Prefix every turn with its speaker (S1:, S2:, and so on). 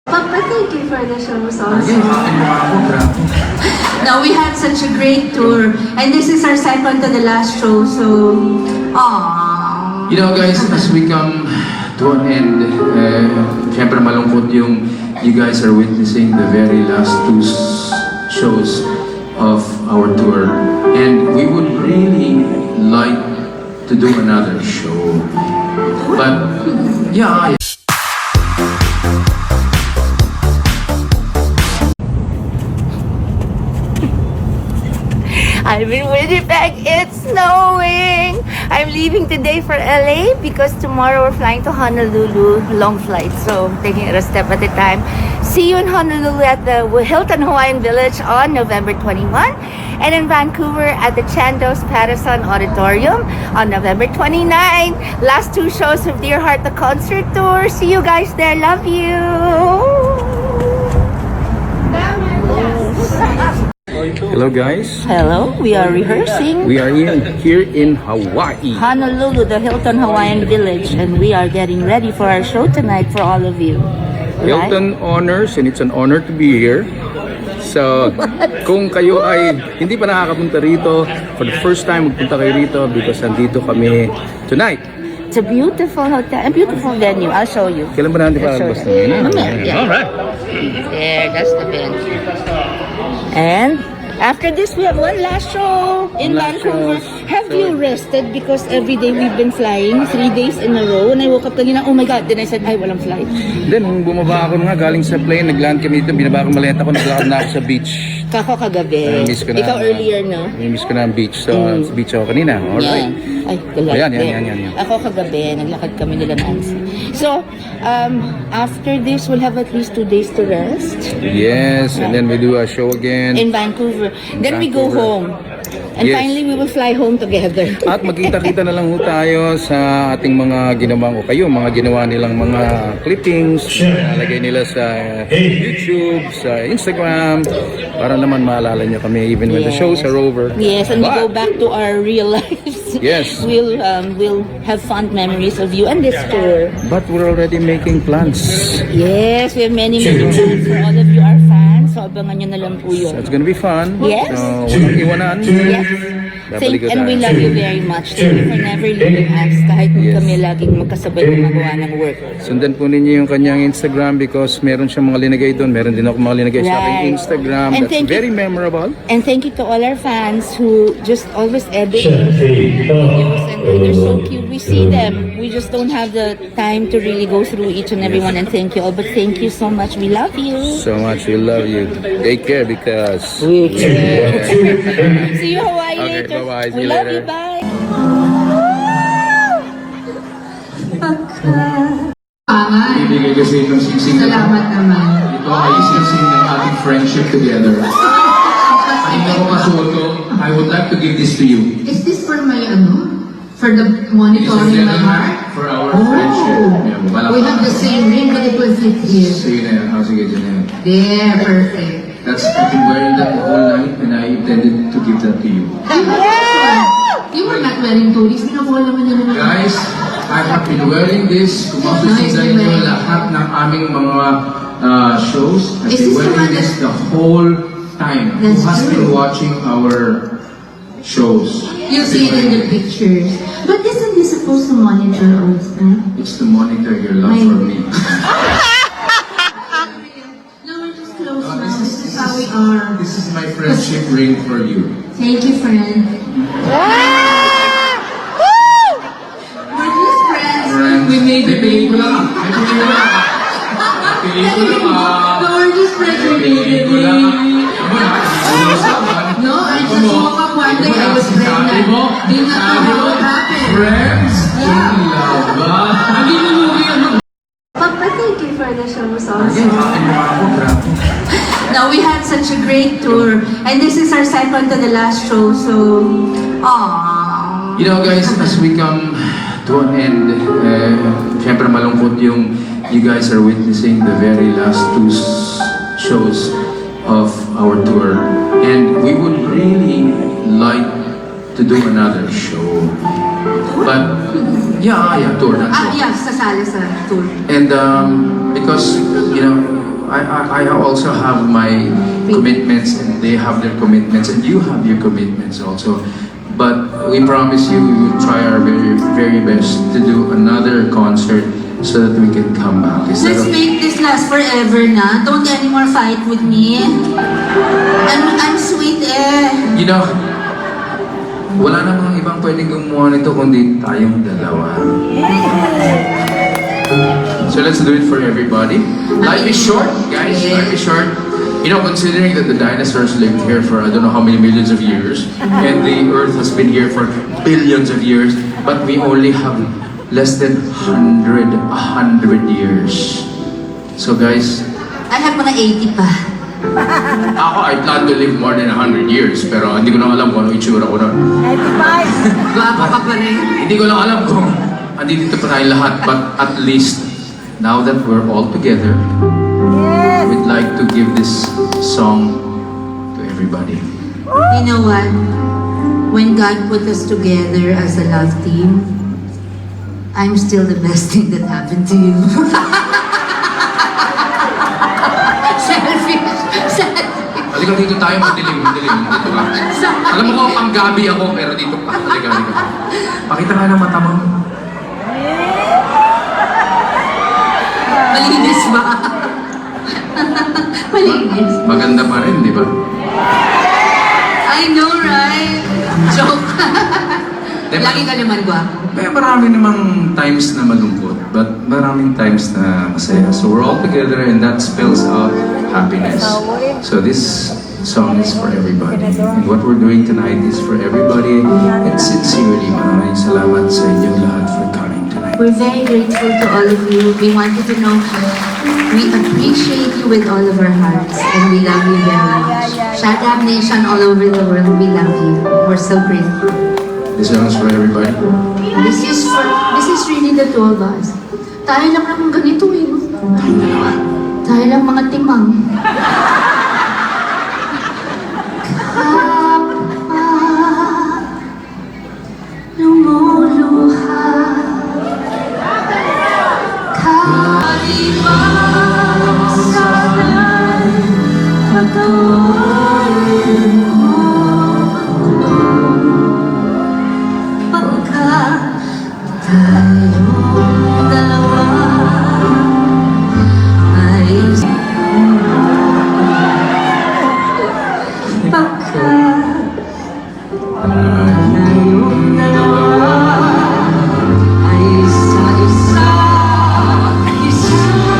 S1: Papa, thank you for the shows also. Now, we had such a great tour, and this is our second to the last show, so, aww.
S2: You know guys, as we come to an end, syempre malungkot yung you guys are witnessing the very last two shows of our tour. And we would really like to do another show. But, yeah.
S3: I'm in Winnipeg, it's snowing! I'm leaving today for LA because tomorrow we're flying to Honolulu, long flight, so I'm taking it a step at a time. See you in Honolulu at the Hilton Hawaiian Village on November 21, and in Vancouver at the Chandos Patterson Auditorium on November 29. Last two shows of Dear Heart, the concert tour. See you guys there, love you!
S2: Hello guys.
S3: Hello, we are rehearsing.
S2: We are here in Hawaii.
S3: Honolulu, the Hilton Hawaiian Village, and we are getting ready for our show tonight for all of you.
S2: Hilton honors, and it's an honor to be here. So, kung kayo ay hindi pa nakakapunta rito, for the first time magpunta kayo rito because nandito kami tonight.
S3: It's a beautiful hotel, a beautiful venue. I'll show you.
S2: Kailan ba natin palabas na yun?
S3: Yeah.
S2: Alright.
S3: There, that's the venue. And after this, we have one last show in Vancouver. Have you rested? Because every day we've been flying 3 days in a row. And I woke up kanina, oh my God. Then I said, ay, walang flight.
S2: Then, nung bumaba ako nga, galing sa plane, nag-land kami dito, binaba ko maleta ko, naglakad na ako sa beach.
S3: Kako kagabi.
S2: Miss ko na,
S3: Ikaw earlier, no?
S2: Miss ko na ang beach. So, sa beach ako kanina. Alright.
S3: Ay, galak.
S2: Yan.
S3: Ako kagabi, naglakad kami nila Nancy. So, after this, we'll have at least 2 days to rest.
S2: Yes, and then we do a show again.
S3: In Vancouver. Then we go home. And
S2: Yes.
S3: finally, we will fly home together.
S2: At magkita-kita na lang ho tayo sa ating mga ginawang o kayo, mga ginawa nilang mga clippings, nalagay nila sa YouTube, sa Instagram, para naman maalala nyo kami even when the shows are over.
S3: Yes, and we go back to our real lives.
S2: Yes.
S3: We'll have fond memories of you and this tour.
S2: But we're already making plans.
S3: Yes, we have many plans for all of you, our fans. So, abangan nyo na lang po yun.
S2: So it's gonna be fun.
S3: Yes.
S2: So, walang iwanan.
S3: Yes. And we love you very much. Thank you for never leaving us kahit kami laging magkasabay gumagawa ng work.
S2: Sundan po ninyo yung kanyang Instagram because meron siyang mga linagay doon. Meron din ako mga linagay sa aking Instagram.
S3: And
S2: That's very memorable.
S3: And thank you to all our fans who just always edit those videos, and they're so cute. We see them. We just don't have the time to really go through each and every one and thank you all. But thank you so much. We love you.
S2: So much. We love you. Take care because
S3: See you Hawaii later.
S2: Bye-bye. See
S3: We
S2: you
S3: love
S2: later.
S3: you. Bye.
S2: Ibigay kasi itong singsing.
S1: Salamat naman.
S2: Ito ay singsing ng ating friendship together. Ay ako kasuoto. I would like to give this to you.
S1: Is this for my, for the monitoring my heart?
S2: For our friendship. Yeah,
S1: We have the same ring, but it will fit here.
S2: Sige na yan. Sige dyan na yan.
S1: There, perfect.
S2: I've been wearing that the whole night and I intended to give that to you.
S1: You were not wearing tourist. Pinakuha naman yun naman.
S2: Guys, I have been wearing this. Kung makikita niyo lahat ng aming mga shows, I've been wearing this the whole time. Who has been watching our shows?
S1: You see it in the pictures. But isn't this supposed to monitor also?
S2: It's to monitor your love for me.
S1: No, we're just close now. This is how we are.
S2: This is my friendship ring for you.
S1: Thank you, friend. We're just friends. We made the baby. No, we're just friends. We made the baby. No, I just woke up one day. I was pregnant. Did not know how it happened.
S2: Friends in love.
S1: Papa, thank you for the shows also. Now, we had such a great tour, and this is our second to the last show, so, aww.
S2: You know guys, as we come to an end, syempre malungkot yung you guys are witnessing the very last two shows of our tour. And we would really like to do another show. But, yeah, tour, not show.
S1: Yeah, sasali sa tour.
S2: And because, you know, I also have my commitments, and they have their commitments, and you have your commitments also. But we promise you, we will try our very, very best to do another concert so that we can come back. Is that
S1: Let's
S2: okay?
S1: make this last forever na. Don't anymore fight with me. I'm sweet eh.
S2: You know, wala namang ibang pwedeng gumawa nito kundi tayong dalawa. So let's do it for everybody. Life is short, guys. Life is short. You know, considering that the dinosaurs lived here for I don't know how many millions of years, and the Earth has been here for billions of years, but we only have less than 100 years. So guys,
S1: I have mga 80 pa.
S2: ako I plan to live more than 100 years, pero hindi ko lang alam kung ano itsura ko na.
S3: 95!
S1: Guwapo ka pa rin.
S2: Hindi ko lang alam kung andito pa tayong lahat, but at least now that we're all together, we'd like to give this song to everybody.
S1: You know what? When God put us together as a love team, I'm still the best thing that happened to you. Selfish.
S2: Halika dito tayo, madilim. Dito ka. Alam mo ko, pang Gabby ako, pero dito pa. Halika. Pakita nga ng mata mo.
S1: Malinis ba? Malinis.
S2: Maganda pa rin, di ba?
S1: I know, right? Joke.
S2: Diba?
S1: Lagi ka naman guwapo.
S2: May marami namang times na malungkot, but maraming times na masaya. So we're all together and that spells out happiness. So this song is for everybody. And what we're doing tonight is for everybody. And sincerely, maraming salamat sa inyong lahat for coming tonight.
S1: We're very grateful to all of you. We want you to know we appreciate you with all of our hearts and we love you very much. Shout out Nation all over the world, we love you. We're so grateful.
S2: This song is for everybody.
S1: This is really the two of us. Tayo lang naman ganito eh. No?
S2: Tayong dalawa.
S1: Tayo lang mga timang. Lumuluha. Kalibang sana'y patuloy mo. Pagka tayong dalawa ay pagka tayong dalawa ay isa-isa. Isa-isa.